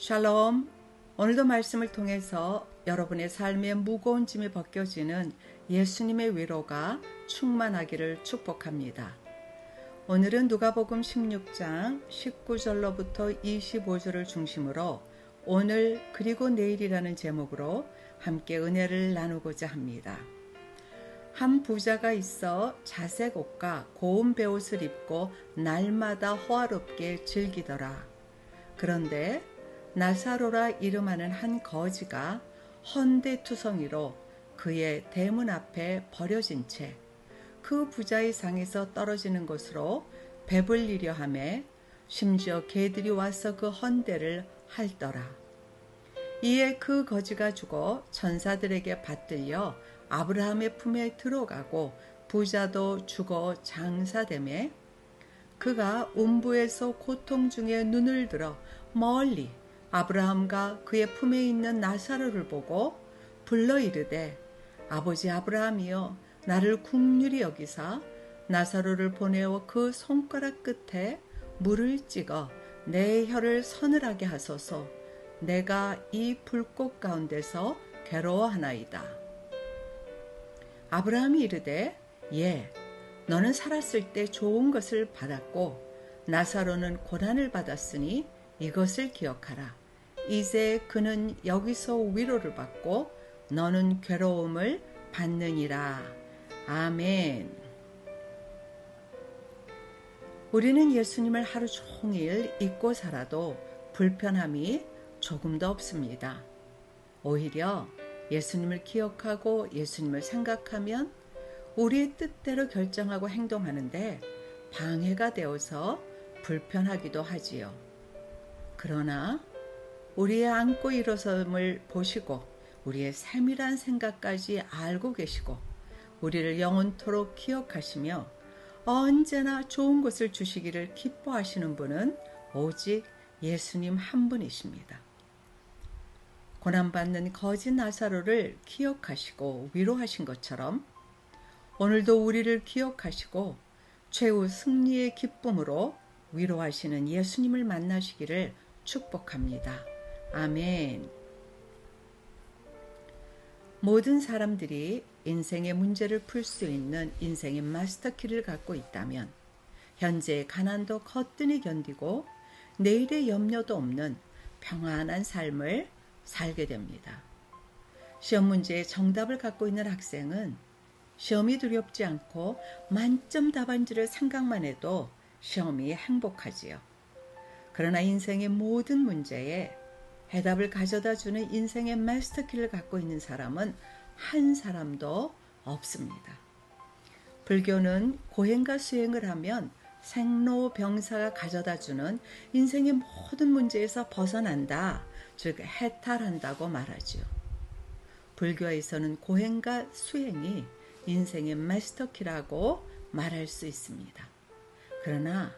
샬롬. 오늘도 말씀을 통해서 여러분의 삶의 무거운 짐이 벗겨지는 예수님의 위로가 충만하기를 축복합니다. 오늘은 누가복음 16장 19절로부터 25절을 중심으로 오늘 그리고 내일이라는 제목으로 함께 은혜를 나누고자 합니다. 한 부자가 있어 자색 옷과 고운 베옷을 입고 날마다 호화롭게 즐기더라. 그런데 나사로라 이름하는 한 거지가 헌데투성이로 그의 대문 앞에 버려진 채 그 부자의 상에서 떨어지는 것으로 배불리려 하매 심지어 개들이 와서 그 헌대를 핥더라. 이에 그 거지가 죽어 천사들에게 받들려 아브라함의 품에 들어가고 부자도 죽어 장사되매 그가 음부에서 고통 중에 눈을 들어 멀리 아브라함과 그의 품에 있는 나사로를 보고 불러 이르되 아버지 아브라함이여 나를 긍휼히 여기사 나사로를 보내어 그 손가락 끝에 물을 찍어 내 혀를 서늘하게 하소서. 내가 이 불꽃 가운데서 괴로워하나이다. 아브라함이 이르되 예, 너는 살았을 때 좋은 것을 받았고 나사로는 고난을 받았으니 이것을 기억하라. 이제 그는 여기서 위로를 받고 너는 괴로움을 받느니라. 아멘. 우리는 예수님을 하루 종일 잊고 살아도 불편함이 조금도 없습니다. 오히려 예수님을 기억하고 예수님을 생각하면 우리의 뜻대로 결정하고 행동하는데 방해가 되어서 불편하기도 하지요. 그러나 우리의 안고 일어섬을 보시고 우리의 세밀한 생각까지 알고 계시고 우리를 영원토록 기억하시며 언제나 좋은 것을 주시기를 기뻐하시는 분은 오직 예수님 한 분이십니다. 고난받는 거지 나사로를 기억하시고 위로하신 것처럼 오늘도 우리를 기억하시고 최후 승리의 기쁨으로 위로하시는 예수님을 만나시기를 축복합니다. 아멘. 모든 사람들이 인생의 문제를 풀 수 있는 인생의 마스터키를 갖고 있다면 현재의 가난도 거뜬히 견디고 내일의 염려도 없는 평안한 삶을 살게 됩니다. 시험 문제의 정답을 갖고 있는 학생은 시험이 두렵지 않고 만점 답안지를 생각만 해도 시험이 행복하지요. 그러나 인생의 모든 문제에 해답을 가져다주는 인생의 마스터키를 갖고 있는 사람은 한 사람도 없습니다. 불교는 고행과 수행을 하면 생로병사가 가져다주는 인생의 모든 문제에서 벗어난다, 즉 해탈한다고 말하지요. 불교에서는 고행과 수행이 인생의 마스터키라고 말할 수 있습니다. 그러나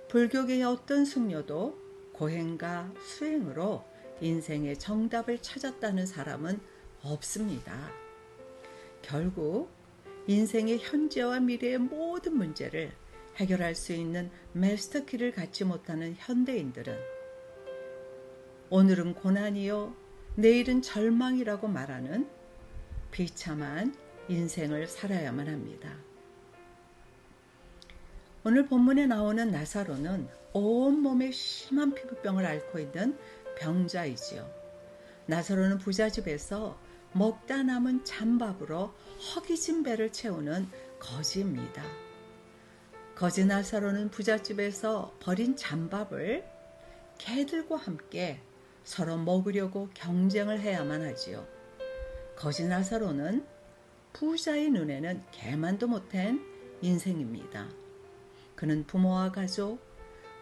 불교계의 어떤 승려도 고행과 수행으로 인생의 정답을 찾았다는 사람은 없습니다. 결국 인생의 현재와 미래의 모든 문제를 해결할 수 있는 마스터키를 갖지 못하는 현대인들은 오늘은 고난이요 내일은 절망이라고 말하는 비참한 인생을 살아야만 합니다. 오늘 본문에 나오는 나사로는 온몸에 심한 피부병을 앓고 있는 병자이지요. 나사로는 부잣집에서 먹다 남은 잔밥으로 허기진 배를 채우는 거지입니다. 거지 나사로는 부잣집에서 버린 잔밥을 개들과 함께 서로 먹으려고 경쟁을 해야만 하지요. 거지 나사로는 부자의 눈에는 개만도 못한 인생입니다. 그는 부모와 가족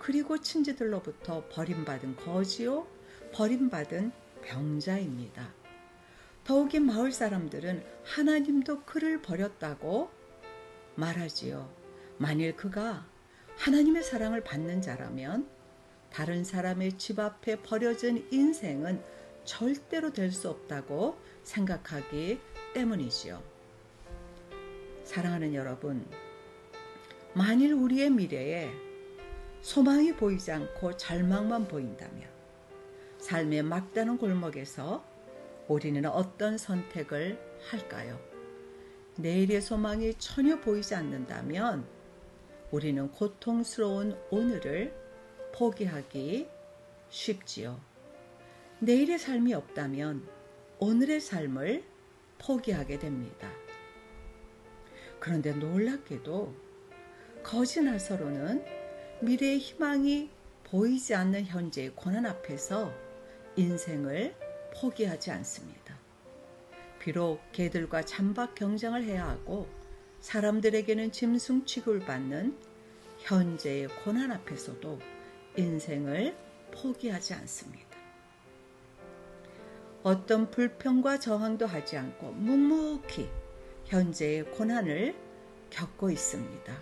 그리고 친지들로부터 버림받은 거지요, 버림받은 병자입니다. 더욱이 마을 사람들은 하나님도 그를 버렸다고 말하지요. 만일 그가 하나님의 사랑을 받는 자라면 다른 사람의 집 앞에 버려진 인생은 절대로 될 수 없다고 생각하기 때문이지요. 사랑하는 여러분, 만일 우리의 미래에 소망이 보이지 않고 절망만 보인다면 삶의 막다른 골목에서 우리는 어떤 선택을 할까요? 내일의 소망이 전혀 보이지 않는다면 우리는 고통스러운 오늘을 포기하기 쉽지요. 내일의 삶이 없다면 오늘의 삶을 포기하게 됩니다. 그런데 놀랍게도 거지 나사로는 미래의 희망이 보이지 않는 현재의 고난 앞에서 인생을 포기하지 않습니다. 비록 개들과 잔박 경쟁을 해야 하고 사람들에게는 짐승 취급을 받는 현재의 고난 앞에서도 인생을 포기하지 않습니다. 어떤 불평과 저항도 하지 않고 묵묵히 현재의 고난을 겪고 있습니다.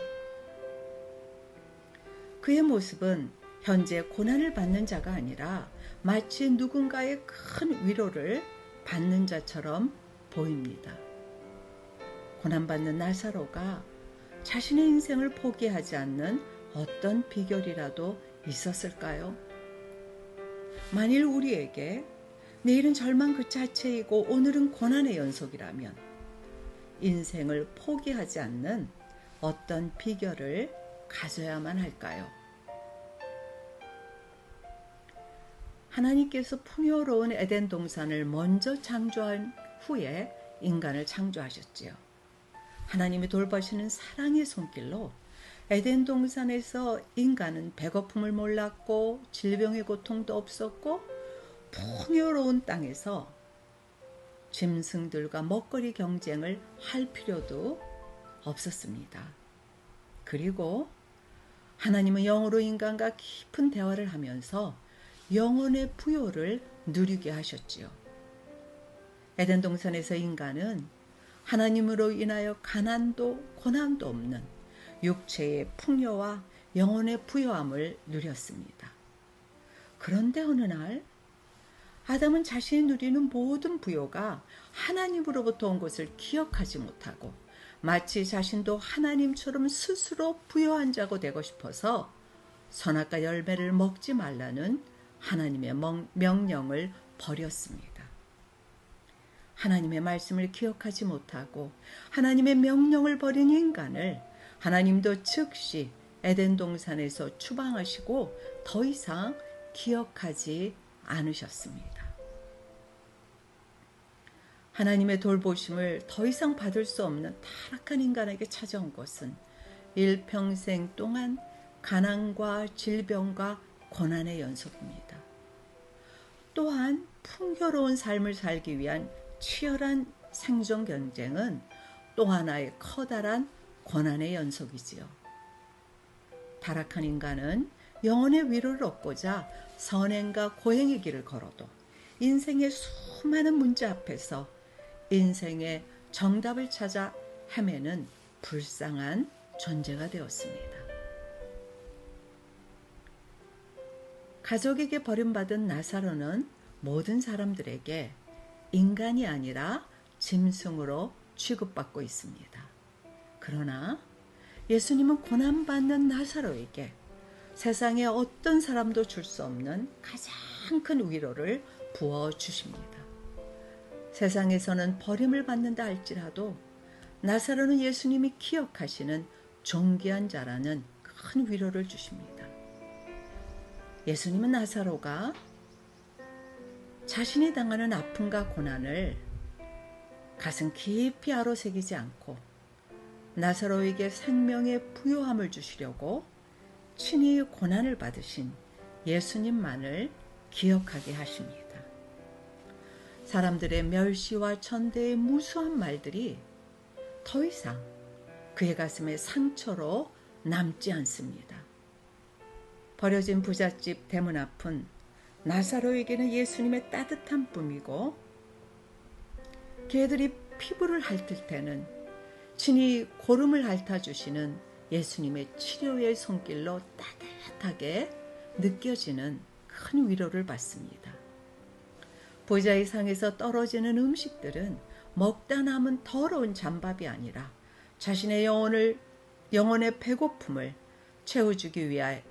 그의 모습은 현재 고난을 받는 자가 아니라 마치 누군가의 큰 위로를 받는 자처럼 보입니다. 고난받는 나사로가 자신의 인생을 포기하지 않는 어떤 비결이라도 있었을까요? 만일 우리에게 내일은 절망 그 자체이고 오늘은 고난의 연속이라면 인생을 포기하지 않는 어떤 비결을 가져야만 할까요? 하나님께서 풍요로운 에덴 동산을 먼저 창조한 후에 인간을 창조하셨지요. 하나님이 돌보시는 사랑의 손길로 에덴 동산에서 인간은 배고픔을 몰랐고 질병의 고통도 없었고 풍요로운 땅에서 짐승들과 먹거리 경쟁을 할 필요도 없었습니다. 그리고 하나님은 영으로 인간과 깊은 대화를 하면서 영혼의 부요를 누리게 하셨지요. 에덴 동산에서 인간은 하나님으로 인하여 가난도 고난도 없는 육체의 풍요와 영혼의 부요함을 누렸습니다. 그런데 어느 날 아담은 자신이 누리는 모든 부요가 하나님으로부터 온 것을 기억하지 못하고 마치 자신도 하나님처럼 스스로 부요한 자가 되고 싶어서 선악과 열매를 먹지 말라는 하나님의 명령을 버렸습니다. 하나님의 말씀을 기억하지 못하고 하나님의 명령을 버린 인간을 하나님도 즉시 에덴 동산에서 추방하시고 더 이상 기억하지 않으셨습니다. 하나님의 돌보심을 더 이상 받을 수 없는 타락한 인간에게 찾아온 것은 일평생 동안 가난과 질병과 고난의 연속입니다. 또한 풍요로운 삶을 살기 위한 치열한 생존 경쟁은 또 하나의 커다란 고난의 연속이지요. 타락한 인간은 영혼의 위로를 얻고자 선행과 고행의 길을 걸어도 인생의 수많은 문제 앞에서 인생의 정답을 찾아 헤매는 불쌍한 존재가 되었습니다. 가족에게 버림받은 나사로는 모든 사람들에게 인간이 아니라 짐승으로 취급받고 있습니다. 그러나 예수님은 고난받는 나사로에게 세상에 어떤 사람도 줄 수 없는 가장 큰 위로를 부어주십니다. 세상에서는 버림을 받는다 할지라도 나사로는 예수님이 기억하시는 존귀한 자라는 큰 위로를 주십니다. 예수님은 나사로가 자신이 당하는 아픔과 고난을 가슴 깊이 아로새기지 않고 나사로에게 생명의 부요함을 주시려고 친히 고난을 받으신 예수님만을 기억하게 하십니다. 사람들의 멸시와 천대의 무수한 말들이 더 이상 그의 가슴에 상처로 남지 않습니다. 버려진 부잣집 대문 앞은 나사로에게는 예수님의 따뜻한 뿜이고 개들이 피부를 핥을 때는 친히 고름을 핥아주시는 예수님의 치료의 손길로 따뜻하게 느껴지는 큰 위로를 받습니다. 보좌의 상에서 떨어지는 음식들은 먹다 남은 더러운 잔밥이 아니라 자신의 영혼의 배고픔을 채워주기 위해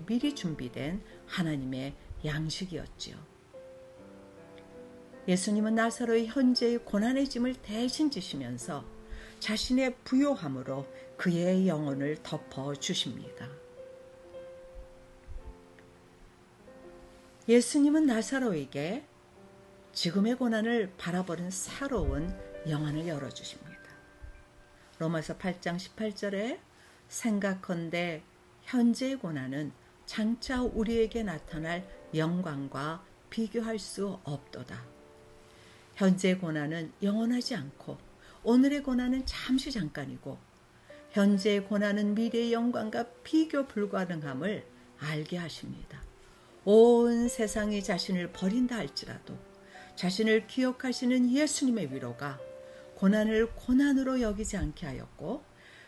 미리 준비된 하나님의 양식이었지요. 예수님은 나사로의 현재의 고난의 짐을 대신 지시면서 자신의 부요함으로 그의 영혼을 덮어 주십니다. 예수님은 나사로에게 지금의 고난을 바라보는 새로운 영안을 열어주십니다. 로마서 8장 18절에 생각컨대 현재의 고난은 장차 우리에게 나타날 영광과 비교할 수 없도다. 현재의 고난은 영원하지 않고 오늘의 고난은 잠시 잠깐이고 현재의 고난은 미래의 영광과 비교 불가능함을 알게 하십니다. 온 세상이 자신을 버린다 할지라도 자신을 기억하시는 예수님의 위로가 고난을 고난으로 여기지 않게 하였고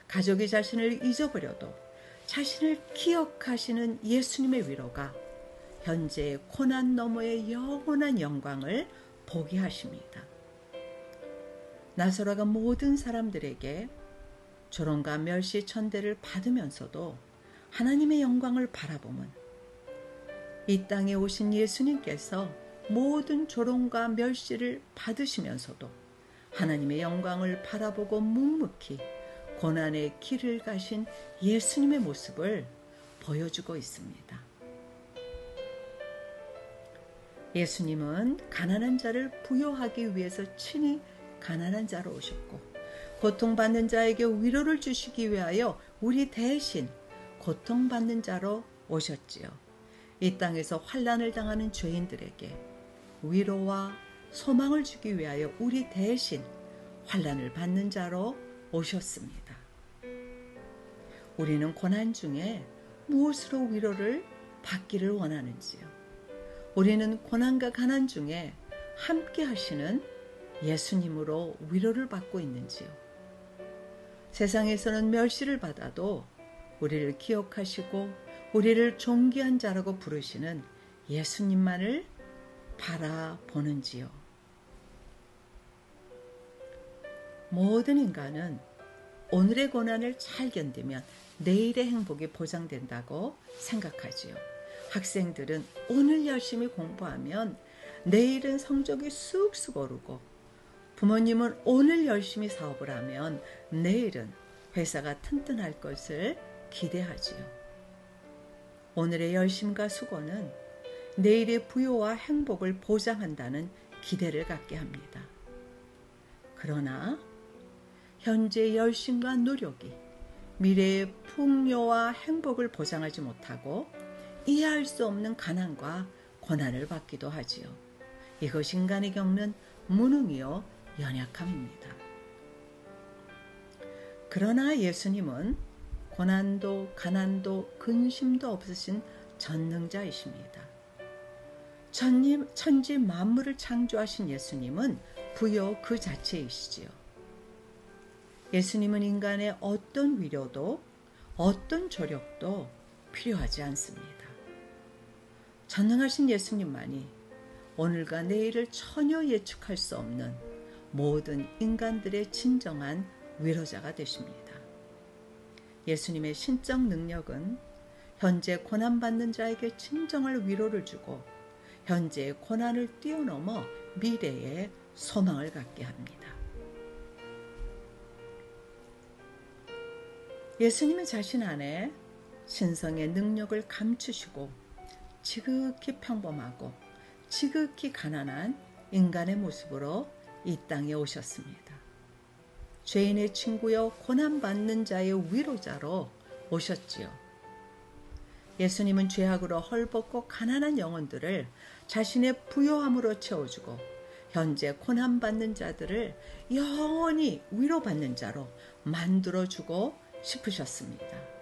가족이 자신을 잊어버려도 자신을 기억하시는 예수님의 위로가 현재의 고난 너머의 영원한 영광을 보게 하십니다. 나사로가 모든 사람들에게 조롱과 멸시 천대를 받으면서도 하나님의 영광을 바라보면 이 땅에 오신 예수님께서 모든 조롱과 멸시를 받으시면서도 하나님의 영광을 바라보고 묵묵히 고난의 길을 가신 예수님의 모습을 보여주고 있습니다. 예수님은 가난한 자를 부요하기 위해서 친히 가난한 자로 오셨고 고통받는 자에게 위로를 주시기 위하여 우리 대신 고통받는 자로 오셨지요. 이 땅에서 환난을 당하는 죄인들에게 위로와 소망을 주기 위하여 우리 대신 환난을 받는 자로 오셨습니다. 우리는 고난 중에 무엇으로 위로를 받기를 원하는지요? 우리는 고난과 가난 중에 함께 하시는 예수님으로 위로를 받고 있는지요? 세상에서는 멸시를 받아도 우리를 기억하시고 우리를 존귀한 자라고 부르시는 예수님만을 바라보는지요? 모든 인간은 오늘의 고난을 잘 견디면 내일의 행복이 보장된다고 생각하지요. 학생들은 오늘 열심히 공부하면 내일은 성적이 쑥쑥 오르고 부모님은 오늘 열심히 사업을 하면 내일은 회사가 튼튼할 것을 기대하지요. 오늘의 열심과 수고는 내일의 부요와 행복을 보장한다는 기대를 갖게 합니다. 그러나 현재의 열심과 노력이 미래의 풍요와 행복을 보장하지 못하고 이해할 수 없는 가난과 고난을 받기도 하지요. 이것이 인간이 겪는 무능이요 연약함입니다. 그러나 예수님은 고난도 가난도 근심도 없으신 전능자이십니다. 천지 만물을 창조하신 예수님은 부요 그 자체이시지요. 예수님은 인간의 어떤 위로도 어떤 조력도 필요하지 않습니다. 전능하신 예수님만이 오늘과 내일을 전혀 예측할 수 없는 모든 인간들의 진정한 위로자가 되십니다. 예수님의 신적 능력은 현재 고난받는 자에게 진정한 위로를 주고 현재의 고난을 뛰어넘어 미래의 소망을 갖게 합니다. 예수님은 자신 안에 신성의 능력을 감추시고 지극히 평범하고 지극히 가난한 인간의 모습으로 이 땅에 오셨습니다. 죄인의 친구여 고난받는 자의 위로자로 오셨지요. 예수님은 죄악으로 헐벗고 가난한 영혼들을 자신의 부요함으로 채워주고 현재 고난받는 자들을 영원히 위로받는 자로 만들어주고 싶으셨습니다.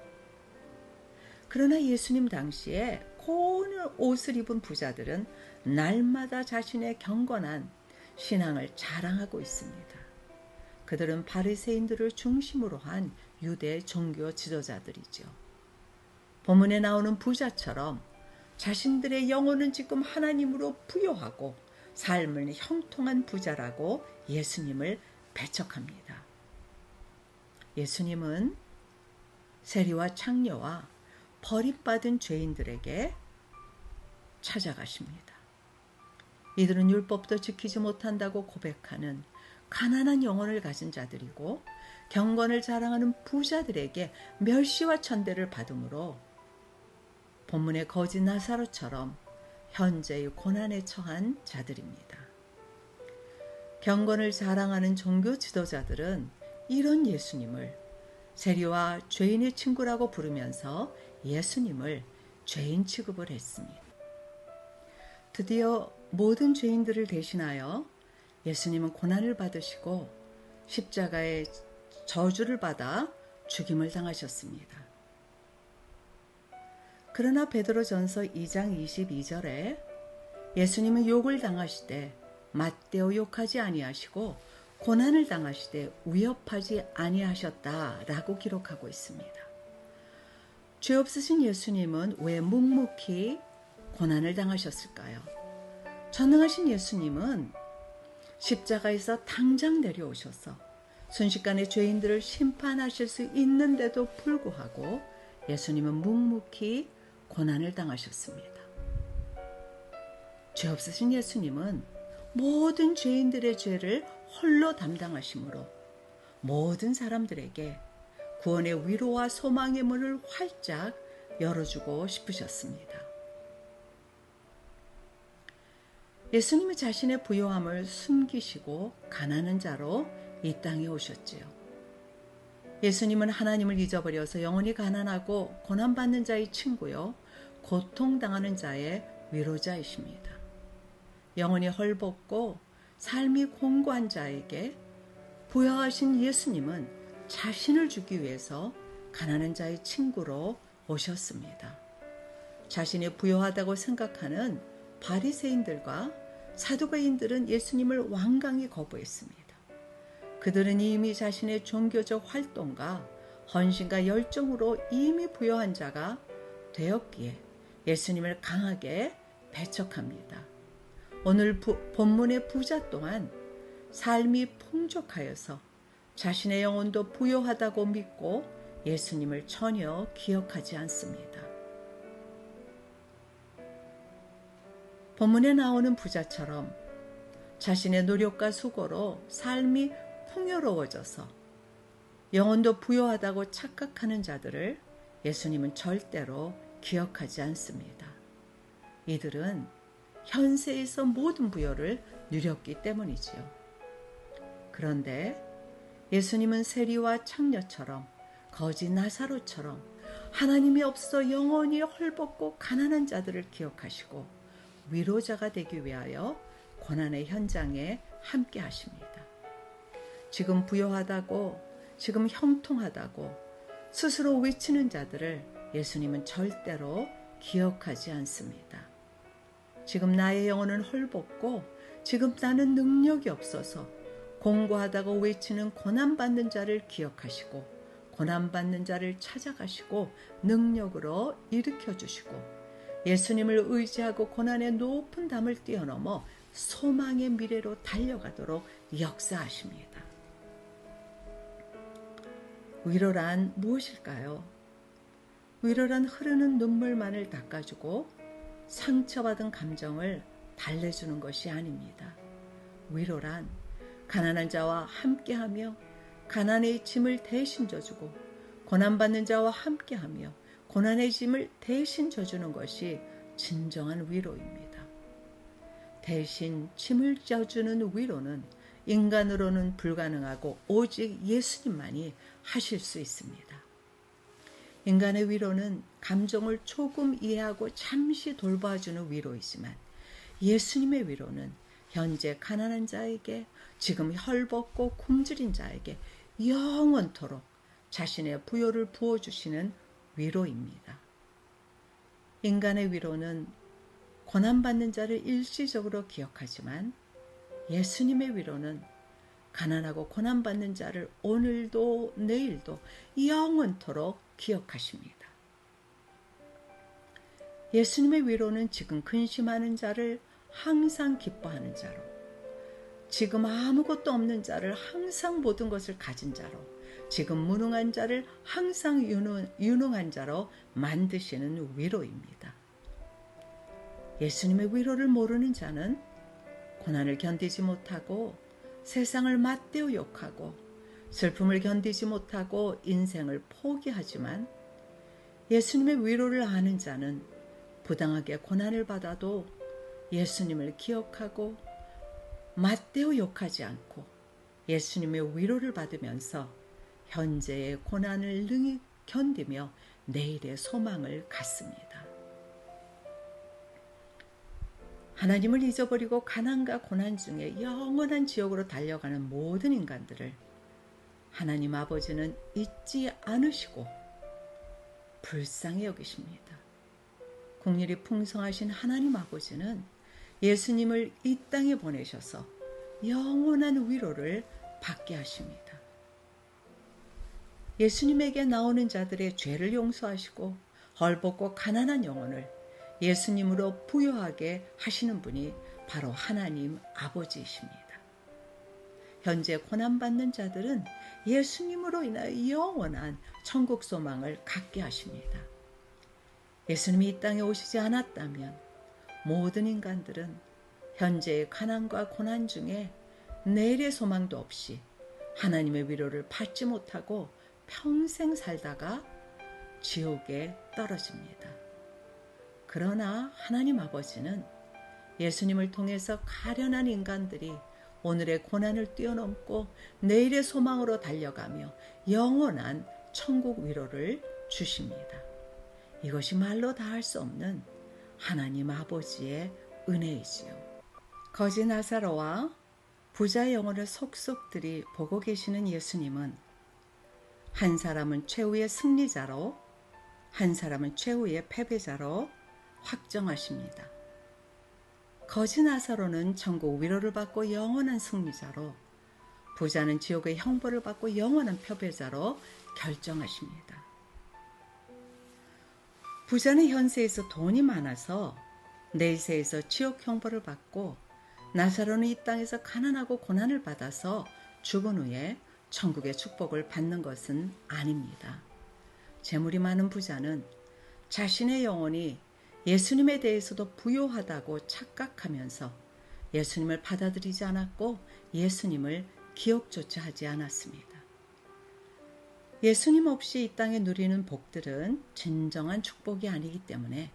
그러나 예수님 당시에 고운 옷을 입은 부자들은 날마다 자신의 경건한 신앙을 자랑하고 있습니다. 그들은 바리새인들을 중심으로 한 유대 종교 지도자들이죠. 본문에 나오는 부자처럼 자신들의 영혼은 지금 하나님으로 부요하고 삶은 형통한 부자라고 예수님을 배척합니다. 예수님은 세리와 창녀와 버림받은 죄인들에게 찾아가십니다. 이들은 율법도 지키지 못한다고 고백하는 가난한 영혼을 가진 자들이고 경건을 자랑하는 부자들에게 멸시와 천대를 받음으로 본문의 거지 나사로처럼 현재의 고난에 처한 자들입니다. 경건을 자랑하는 종교 지도자들은 이런 예수님을 세리와 죄인의 친구라고 부르면서 예수님을 죄인 취급을 했습니다. 드디어 모든 죄인들을 대신하여 예수님은 고난을 받으시고 십자가의 저주를 받아 죽임을 당하셨습니다. 그러나 베드로전서 2장 22절에 예수님은 욕을 당하시되 맞대어 욕하지 아니하시고 고난을 당하시되 위협하지 아니하셨다라고 기록하고 있습니다. 죄 없으신 예수님은 왜 묵묵히 고난을 당하셨을까요? 전능하신 예수님은 십자가에서 당장 내려오셔서 순식간에 죄인들을 심판하실 수 있는데도 불구하고 예수님은 묵묵히 고난을 당하셨습니다. 죄 없으신 예수님은 모든 죄인들의 죄를 홀로 담당하심으로 모든 사람들에게 구원의 위로와 소망의 문을 활짝 열어주고 싶으셨습니다. 예수님이 자신의 부요함을 숨기시고 가난한 자로 이 땅에 오셨지요. 예수님은 하나님을 잊어버려서 영원히 가난하고 고난받는 자의 친구요, 고통당하는 자의 위로자이십니다. 영혼이 헐벗고 삶이 공고한 자에게 부여하신 예수님은 자신을 주기 위해서 가난한 자의 친구로 오셨습니다. 자신이 부요하다고 생각하는 바리새인들과 사두개인들은 예수님을 완강히 거부했습니다. 그들은 이미 자신의 종교적 활동과 헌신과 열정으로 이미 부요한 자가 되었기에 예수님을 강하게 배척합니다. 오늘 본문의 부자 또한 삶이 풍족하여서 자신의 영혼도 부요하다고 믿고 예수님을 전혀 기억하지 않습니다. 본문에 나오는 부자처럼 자신의 노력과 수고로 삶이 풍요로워져서 영혼도 부요하다고 착각하는 자들을 예수님은 절대로 기억하지 않습니다. 이들은 현세에서 모든 부요를 누렸기 때문이지요. 그런데 예수님은 세리와 창녀처럼 거지 나사로처럼 하나님이 없어 영원히 헐벗고 가난한 자들을 기억하시고 위로자가 되기 위하여 고난의 현장에 함께 하십니다. 지금 부요하다고, 지금 형통하다고 스스로 외치는 자들을 예수님은 절대로 기억하지 않습니다. 지금 나의 영혼은 헐벗고 지금 나는 능력이 없어서 공고하다고 외치는 고난받는 자를 기억하시고 고난받는 자를 찾아가시고 능력으로 일으켜주시고 예수님을 의지하고 고난의 높은 담을 뛰어넘어 소망의 미래로 달려가도록 역사하십니다. 위로란 무엇일까요? 위로란 흐르는 눈물만을 닦아주고 상처받은 감정을 달래주는 것이 아닙니다. 위로란 가난한 자와 함께하며 가난의 짐을 대신 져주고 고난받는 자와 함께하며 고난의 짐을 대신 져주는 것이 진정한 위로입니다. 대신 짐을 져주는 위로는 인간으로는 불가능하고 오직 예수님만이 하실 수 있습니다. 인간의 위로는 감정을 조금 이해하고 잠시 돌봐주는 위로이지만 예수님의 위로는 현재 가난한 자에게 지금 헐벗고 굶주린 자에게 영원토록 자신의 부요를 부어주시는 위로입니다. 인간의 위로는 고난받는 자를 일시적으로 기억하지만 예수님의 위로는 가난하고 고난받는 자를 오늘도 내일도 영원토록 기억하십니다. 예수님의 위로는 지금 근심하는 자를 항상 기뻐하는 자로, 지금 아무것도 없는 자를 항상 모든 것을 가진 자로, 지금 무능한 자를 항상 유능한 자로 만드시는 위로입니다. 예수님의 위로를 모르는 자는 고난을 견디지 못하고 세상을 맞대어 욕하고 슬픔을 견디지 못하고 인생을 포기하지만 예수님의 위로를 아는 자는 부당하게 고난을 받아도 예수님을 기억하고 맞대어 욕하지 않고 예수님의 위로를 받으면서 현재의 고난을 능히 견디며 내일의 소망을 갖습니다. 하나님을 잊어버리고 가난과 고난 중에 영원한 지옥으로 달려가는 모든 인간들을 하나님 아버지는 잊지 않으시고 불쌍히 여기십니다. 긍휼이 풍성하신 하나님 아버지는 예수님을 이 땅에 보내셔서 영원한 위로를 받게 하십니다. 예수님에게 나오는 자들의 죄를 용서하시고 헐벗고 가난한 영혼을 예수님으로 부여하게 하시는 분이 바로 하나님 아버지이십니다. 현재 고난받는 자들은 예수님으로 인하여 영원한 천국 소망을 갖게 하십니다. 예수님이 이 땅에 오시지 않았다면 모든 인간들은 현재의 가난과 고난 중에 내일의 소망도 없이 하나님의 위로를 받지 못하고 평생 살다가 지옥에 떨어집니다. 그러나 하나님 아버지는 예수님을 통해서 가련한 인간들이 오늘의 고난을 뛰어넘고 내일의 소망으로 달려가며 영원한 천국 위로를 주십니다. 이것이 말로 다 할 수 없는 하나님 아버지의 은혜이지요. 거지 나사로와 부자의 영혼을 속속들이 보고 계시는 예수님은 한 사람은 최후의 승리자로 한 사람은 최후의 패배자로 확정하십니다. 거지 나사로는 천국 위로를 받고 영원한 승리자로 부자는 지옥의 형벌을 받고 영원한 패배자로 결정하십니다. 부자는 현세에서 돈이 많아서 내세에서 지옥 형벌을 받고 나사로는 이 땅에서 가난하고 고난을 받아서 죽은 후에 천국의 축복을 받는 것은 아닙니다. 재물이 많은 부자는 자신의 영혼이 예수님에 대해서도 부요하다고 착각하면서 예수님을 받아들이지 않았고 예수님을 기억조차 하지 않았습니다. 예수님 없이 이 땅에 누리는 복들은 진정한 축복이 아니기 때문에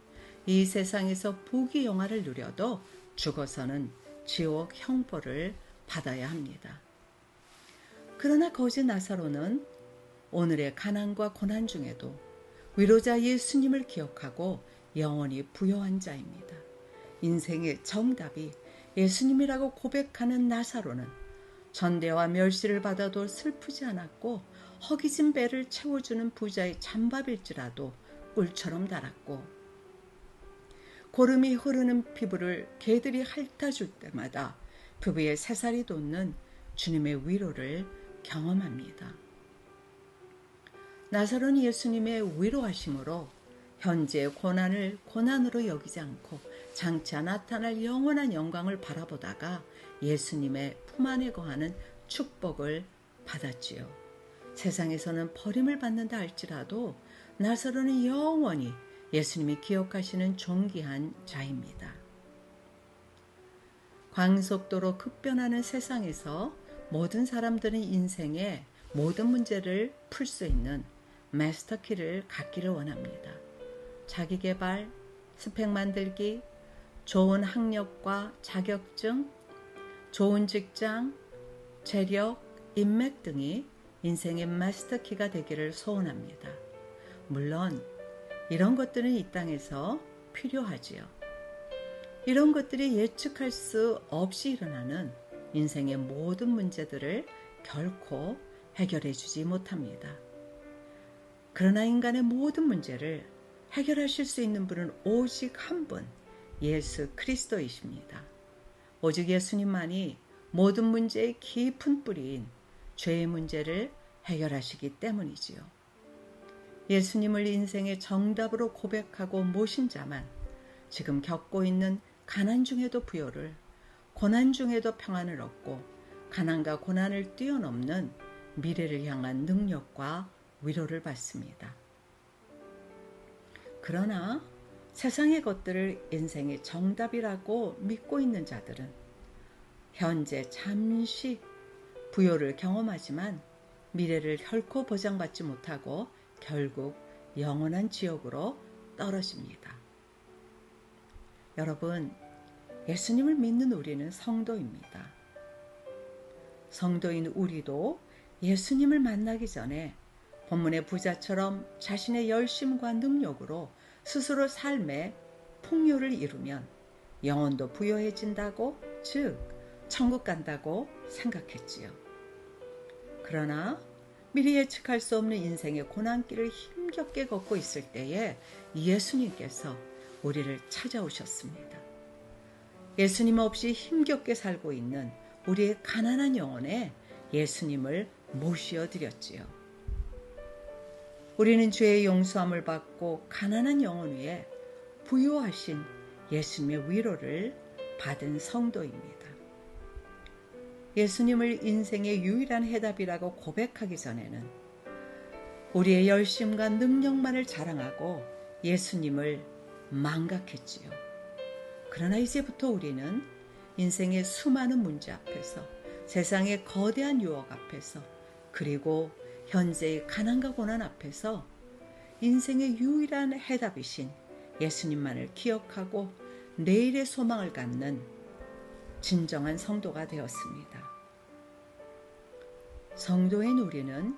이 세상에서 복의 영화를 누려도 죽어서는 지옥 형벌을 받아야 합니다. 그러나 거지 나사로는 오늘의 가난과 고난 중에도 위로자 예수님을 기억하고 영원히 부요한 자입니다. 인생의 정답이 예수님이라고 고백하는 나사로는 전대와 멸시를 받아도 슬프지 않았고 허기진 배를 채워주는 부자의 찬밥일지라도 꿀처럼 달았고 고름이 흐르는 피부를 개들이 핥아줄 때마다 피부에 새살이 돋는 주님의 위로를 경험합니다. 나사로는 예수님의 위로하심으로 현재의 고난을 고난으로 여기지 않고 장차 나타날 영원한 영광을 바라보다가 예수님의 품 안에 거하는 축복을 받았지요. 세상에서는 버림을 받는다 할지라도 나사로는 영원히 예수님이 기억하시는 존귀한 자입니다. 광속도로 급변하는 세상에서 모든 사람들은 인생의 모든 문제를 풀 수 있는 마스터키를 갖기를 원합니다. 자기계발, 스펙 만들기, 좋은 학력과 자격증, 좋은 직장, 재력, 인맥 등이 인생의 마스터키가 되기를 소원합니다. 물론 이런 것들은 이 땅에서 필요하지요. 이런 것들이 예측할 수 없이 일어나는 인생의 모든 문제들을 결코 해결해 주지 못합니다. 그러나 인간의 모든 문제를 해결하실 수 있는 분은 오직 한 분, 예수 그리스도이십니다. 오직 예수님만이 모든 문제의 깊은 뿌리인 죄의 문제를 해결하시기 때문이지요. 예수님을 인생의 정답으로 고백하고 모신 자만 지금 겪고 있는 가난 중에도 부요를, 고난 중에도 평안을 얻고 가난과 고난을 뛰어넘는 미래를 향한 능력과 위로를 받습니다. 그러나 세상의 것들을 인생의 정답이라고 믿고 있는 자들은 현재 잠시 부요를 경험하지만 미래를 결코 보장받지 못하고 결국 영원한 지옥으로 떨어집니다. 여러분, 예수님을 믿는 우리는 성도입니다. 성도인 우리도 예수님을 만나기 전에 본문의 부자처럼 자신의 열심과 능력으로 스스로 삶의 풍요를 이루면 영혼도 부요해진다고, 즉 천국 간다고 생각했지요. 그러나 미리 예측할 수 없는 인생의 고난길을 힘겹게 걷고 있을 때에 예수님께서 우리를 찾아오셨습니다. 예수님 없이 힘겹게 살고 있는 우리의 가난한 영혼에 예수님을 모시어 드렸지요. 우리는 죄의 용서함을 받고 가난한 영혼 위에 부요하신 예수님의 위로를 받은 성도입니다. 예수님을 인생의 유일한 해답이라고 고백하기 전에는 우리의 열심과 능력만을 자랑하고 예수님을 망각했지요. 그러나 이제부터 우리는 인생의 수많은 문제 앞에서, 세상의 거대한 유혹 앞에서, 그리고 현재의 가난과 고난 앞에서 인생의 유일한 해답이신 예수님만을 기억하고 내일의 소망을 갖는 진정한 성도가 되었습니다. 성도인 우리는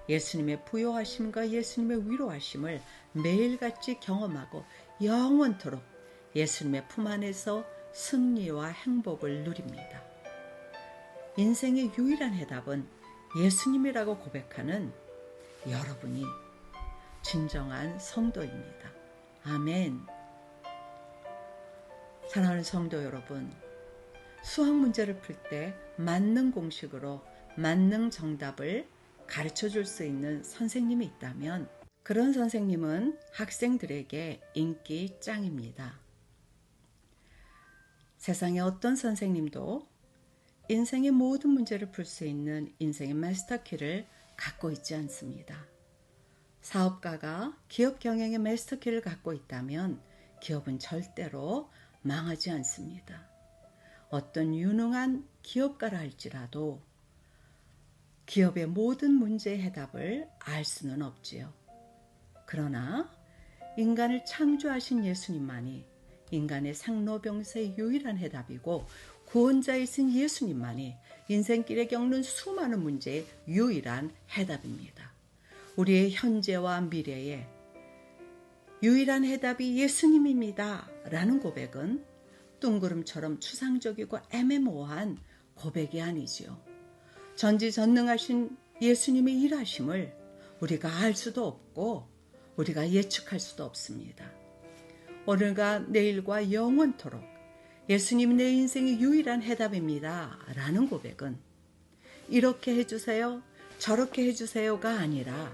예수님의 부요하심과 예수님의 위로하심을 매일같이 경험하고 영원토록 예수님의 품 안에서 승리와 행복을 누립니다. 인생의 유일한 해답은 예수님이라고 고백하는 여러분이 진정한 성도입니다. 아멘. 사랑하는 성도 여러분, 수학 문제를 풀 때 만능 공식으로 만능 정답을 가르쳐 줄 수 있는 선생님이 있다면 그런 선생님은 학생들에게 인기 짱입니다. 세상의 어떤 선생님도 인생의 모든 문제를 풀 수 있는 인생의 마스터키를 갖고 있지 않습니다. 사업가가 기업 경영의 마스터키를 갖고 있다면 기업은 절대로 망하지 않습니다. 어떤 유능한 기업가라 할지라도 기업의 모든 문제의 해답을 알 수는 없지요. 그러나 인간을 창조하신 예수님만이 인간의 생로병사의 유일한 해답이고 구원자이신 예수님만이 인생길에 겪는 수많은 문제의 유일한 해답입니다. 우리의 현재와 미래에 유일한 해답이 예수님입니다 라는 고백은 뜬구름처럼 추상적이고 애매모호한 고백이 아니지요. 전지전능하신 예수님의 일하심을 우리가 알 수도 없고 우리가 예측할 수도 없습니다. 오늘과 내일과 영원토록 예수님 내 인생의 유일한 해답입니다 라는 고백은 이렇게 해주세요, 저렇게 해주세요가 아니라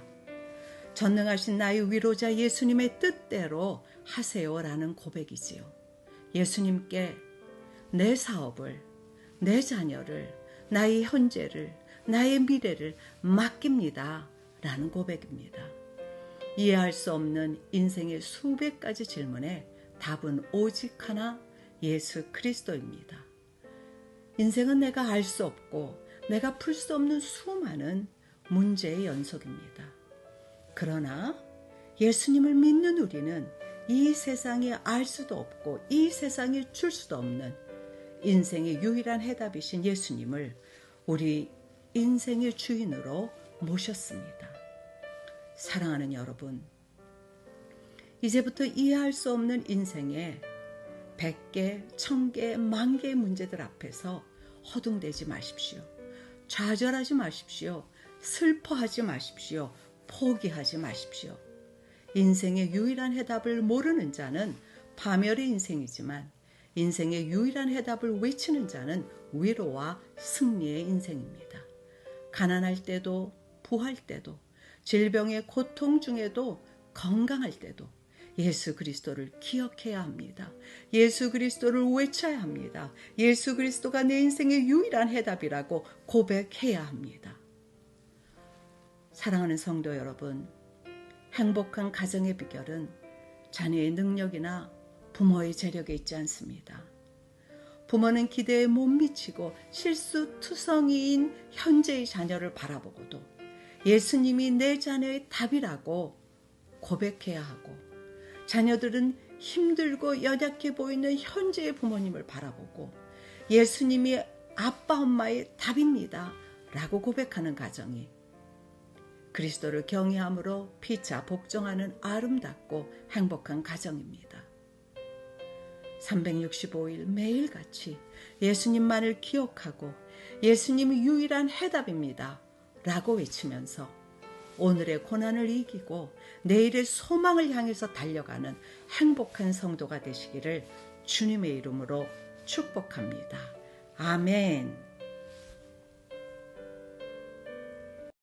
전능하신 나의 위로자 예수님의 뜻대로 하세요라는 고백이지요. 예수님께 내 사업을, 내 자녀를, 나의 현재를, 나의 미래를 맡깁니다 라는 고백입니다. 이해할 수 없는 인생의 수백 가지 질문에 답은 오직 하나, 예수 그리스도입니다. 인생은 내가 알 수 없고 내가 풀 수 없는 수많은 문제의 연속입니다. 그러나 예수님을 믿는 우리는 이 세상에 알 수도 없고 이 세상에 줄 수도 없는 인생의 유일한 해답이신 예수님을 우리 인생의 주인으로 모셨습니다. 사랑하는 여러분, 이제부터 이해할 수 없는 인생의 100개, 1000개, 10,000개의 문제들 앞에서 허둥대지 마십시오. 좌절하지 마십시오. 슬퍼하지 마십시오. 포기하지 마십시오. 인생의 유일한 해답을 모르는 자는 파멸의 인생이지만 인생의 유일한 해답을 외치는 자는 위로와 승리의 인생입니다. 가난할 때도 부할 때도 질병의 고통 중에도 건강할 때도 예수 그리스도를 기억해야 합니다. 예수 그리스도를 외쳐야 합니다. 예수 그리스도가 내 인생의 유일한 해답이라고 고백해야 합니다. 사랑하는 성도 여러분, 행복한 가정의 비결은 자녀의 능력이나 부모의 재력에 있지 않습니다. 부모는 기대에 못 미치고 실수투성이인 현재의 자녀를 바라보고도 예수님이 내 자녀의 답이라고 고백해야 하고, 자녀들은 힘들고 연약해 보이는 현재의 부모님을 바라보고 예수님이 아빠 엄마의 답입니다 라고 고백하는 가정이 그리스도를 경외함으로 피차 복종하는 아름답고 행복한 가정입니다. 365일 매일같이 예수님만을 기억하고 예수님이 유일한 해답입니다 라고 외치면서 오늘의 고난을 이기고 내일의 소망을 향해서 달려가는 행복한 성도가 되시기를 주님의 이름으로 축복합니다. 아멘.